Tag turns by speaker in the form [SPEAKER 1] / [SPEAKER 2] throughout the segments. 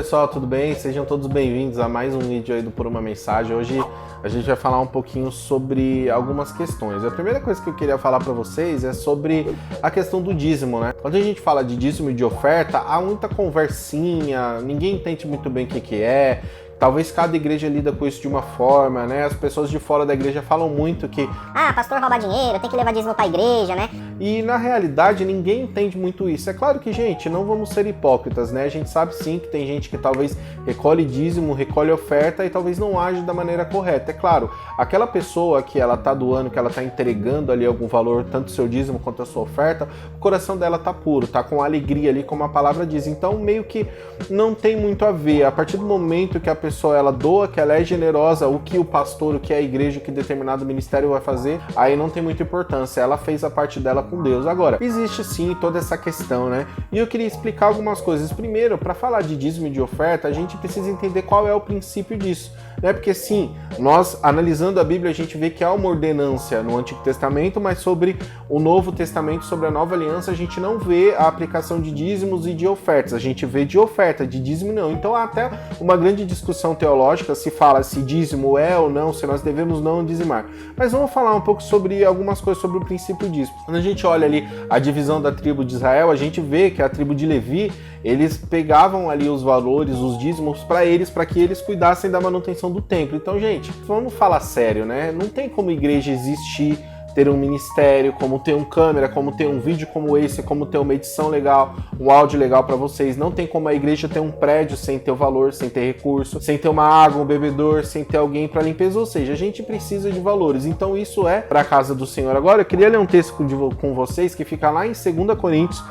[SPEAKER 1] pessoal, tudo bem? Sejam todos bem-vindos a mais um vídeo aí do Por Uma Mensagem. Hoje a gente vai falar um pouquinho sobre algumas questões. A primeira coisa que eu queria falar para vocês é sobre a questão do dízimo, né? Quando a gente fala de dízimo e de oferta, há muita conversinha, ninguém entende muito bem o que é. Talvez cada igreja lida com isso de uma forma, né? As pessoas de fora da igreja falam muito que
[SPEAKER 2] pastor rouba dinheiro, tem que levar dízimo pra igreja, né?
[SPEAKER 1] E na realidade ninguém entende muito isso. É claro que, gente, não vamos ser hipócritas, né? A gente sabe sim que tem gente que talvez recolhe dízimo, recolhe oferta e talvez não age da maneira correta. É claro, aquela pessoa que ela tá doando, que ela tá entregando ali algum valor, tanto o seu dízimo quanto a sua oferta, o coração dela tá puro, tá com alegria ali, como a palavra diz. Então meio que não tem muito a ver. A partir do momento que a pessoa ela doa, que ela é generosa, o que o pastor, o que a igreja, o que determinado ministério vai fazer, aí não tem muita importância. Ela fez a parte dela com Deus. Agora, existe sim toda essa questão, né? E eu queria explicar algumas coisas. Primeiro, para falar de dízimo e de oferta, a gente precisa entender qual é o princípio disso, né? Porque sim, nós analisando a Bíblia, a gente vê que há uma ordenância no Antigo Testamento, mas sobre o Novo Testamento, sobre a Nova Aliança, a gente não vê a aplicação de dízimos e de ofertas. A gente vê de oferta, de dízimo não. Então há até uma grande discussão teológica, se fala se dízimo é ou não, se nós devemos não dizimar. Mas vamos falar um pouco sobre algumas coisas sobre o princípio disso. Quando a gente olha ali a divisão da tribo de Israel, a gente vê que a tribo de Levi, eles pegavam ali os valores, os dízimos para que eles cuidassem da manutenção do templo. Então, gente, vamos falar sério, né? Não tem como igreja existir, ter um ministério, como ter um câmera, como ter um vídeo como esse, como ter uma edição legal, um áudio legal para vocês. Não tem como a igreja ter um prédio sem ter o valor, sem ter recurso, sem ter uma água, um bebedor, sem ter alguém para limpeza. Ou seja, a gente precisa de valores. Então isso é para a casa do Senhor. Agora eu queria ler um texto com vocês que fica lá em 2 Coríntios,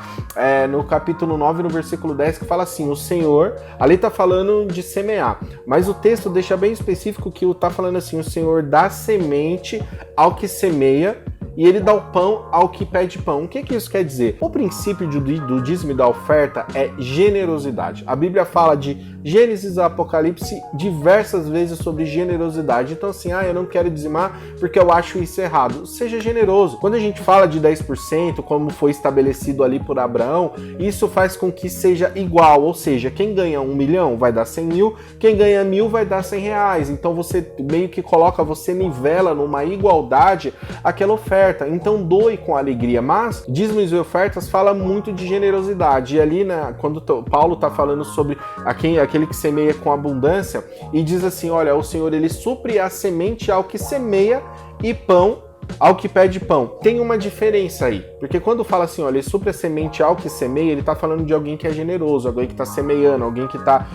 [SPEAKER 1] no capítulo 9, no versículo 10, que fala assim: o Senhor, ali tá falando de semear, mas o texto deixa bem específico que tá falando assim: o Senhor dá semente ao que semeia e ele dá o pão ao que pede pão. O que isso quer dizer? O princípio do dízimo e da oferta é generosidade. A Bíblia fala de Gênesis a Apocalipse diversas vezes sobre generosidade. Então assim, eu não quero dizimar porque eu acho isso errado. Seja generoso. Quando a gente fala de 10%, como foi estabelecido ali por Abraão, isso faz com que seja igual. Ou seja, quem ganha 1 milhão vai dar 100 mil, quem ganha 1.000 vai dar 100 reais. Então você meio que você nivela numa igualdade aquela oferta. Então doe com alegria, mas dízimos e ofertas fala muito de generosidade. E ali, né, quando Paulo está falando sobre aquele que semeia com abundância, e diz assim: olha, o Senhor ele supre a semente ao que semeia e pão ao que pede pão. Tem uma diferença aí, porque quando fala assim, olha, ele supre a semente ao que semeia, ele tá falando de alguém que é generoso, alguém que tá semeando, alguém que tá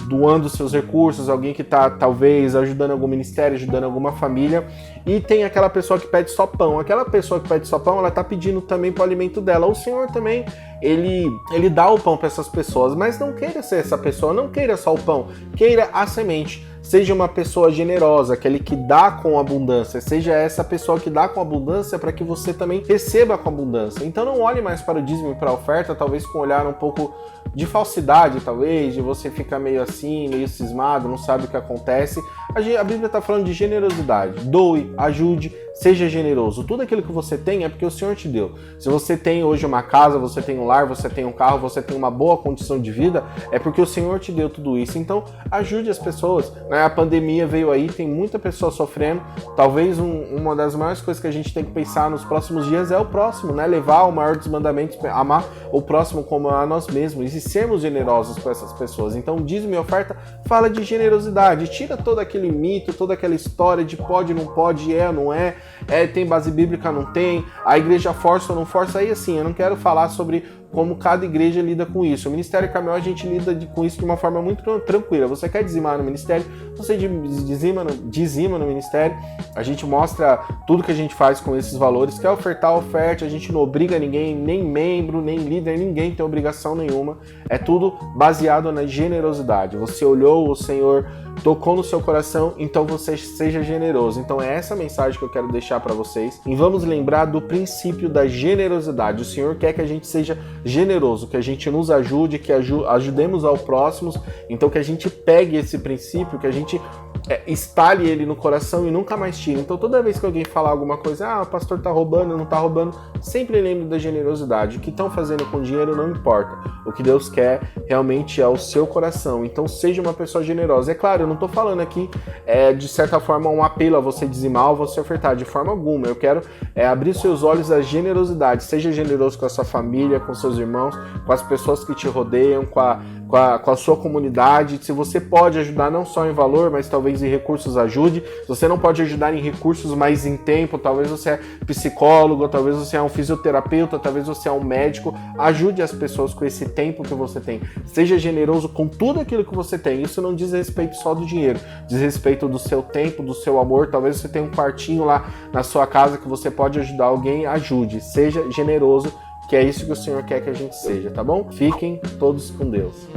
[SPEAKER 1] doando seus recursos, alguém que tá talvez ajudando algum ministério, ajudando alguma família. E tem aquela pessoa que pede só pão. Aquela pessoa que pede só pão, ela tá pedindo também pro alimento dela. O Senhor também, ele dá o pão para essas pessoas, mas não queira ser essa pessoa, não queira só o pão, queira a semente. Seja uma pessoa generosa, aquele que dá com abundância. Seja essa pessoa que dá com abundância para que você também receba com abundância. Então não olhe mais para o dízimo e para a oferta, talvez com um olhar um pouco de falsidade, talvez, de você ficar meio assim, meio cismado, não sabe o que acontece. A Bíblia está falando de generosidade. Doe, ajude, seja generoso. Tudo aquilo que você tem é porque o Senhor te deu. Se você tem hoje uma casa, você tem um lar, você tem um carro, você tem uma boa condição de vida, é porque o Senhor te deu tudo isso. Então ajude as pessoas. A pandemia veio aí, tem muita pessoa sofrendo. Talvez uma das maiores coisas que a gente tem que pensar nos próximos dias é o próximo, né? Levar o maior dos mandamentos, amar o próximo como a nós mesmos e sermos generosos com essas pessoas. Então, dízimo e oferta fala de generosidade, tira todo aquele mito, toda aquela história de pode, não pode, não é, tem base bíblica, não tem, a igreja força ou não força. Aí assim, eu não quero falar sobre como cada igreja lida com isso. O Ministério Camel, a gente lida com isso de uma forma muito tranquila. Você quer dizimar no ministério, você dizima no ministério. A gente mostra tudo que a gente faz com esses valores. Quer ofertar, oferte. A gente não obriga ninguém, nem membro, nem líder, ninguém tem obrigação nenhuma. É tudo baseado na generosidade. Você olhou, o Senhor tocou no seu coração, então você seja generoso. Então é essa mensagem que eu quero deixar para vocês. E vamos lembrar do princípio da generosidade. O Senhor quer que a gente seja generoso, que a gente nos ajude, que ajudemos ao próximo. Então que a gente pegue esse princípio, que a gente espalhe ele no coração e nunca mais tire. Então toda vez que alguém falar alguma coisa, o pastor tá roubando, não tá roubando, sempre lembre da generosidade. O que estão fazendo com dinheiro não importa. O que Deus quer realmente é o seu coração. Então seja uma pessoa generosa. É claro, eu não tô falando aqui de certa forma um apelo a você dizimar ou você ofertar, de forma alguma. Eu quero abrir seus olhos à generosidade. Seja generoso com a sua família, com seus irmãos, com as pessoas que te rodeiam, com a sua comunidade. Se você pode ajudar não só em valor, mas talvez em recursos, ajude. Se você não pode ajudar em recursos, mas em tempo, talvez você é psicólogo, talvez você é um fisioterapeuta, talvez você é um médico, ajude as pessoas com esse tempo que você tem. Seja generoso com tudo aquilo que você tem. Isso não diz respeito só do dinheiro, diz respeito do seu tempo, do seu amor. Talvez você tenha um quartinho lá na sua casa que você pode ajudar alguém, ajude. Seja generoso, que é isso que o Senhor quer que a gente seja, tá bom? Fiquem todos com Deus.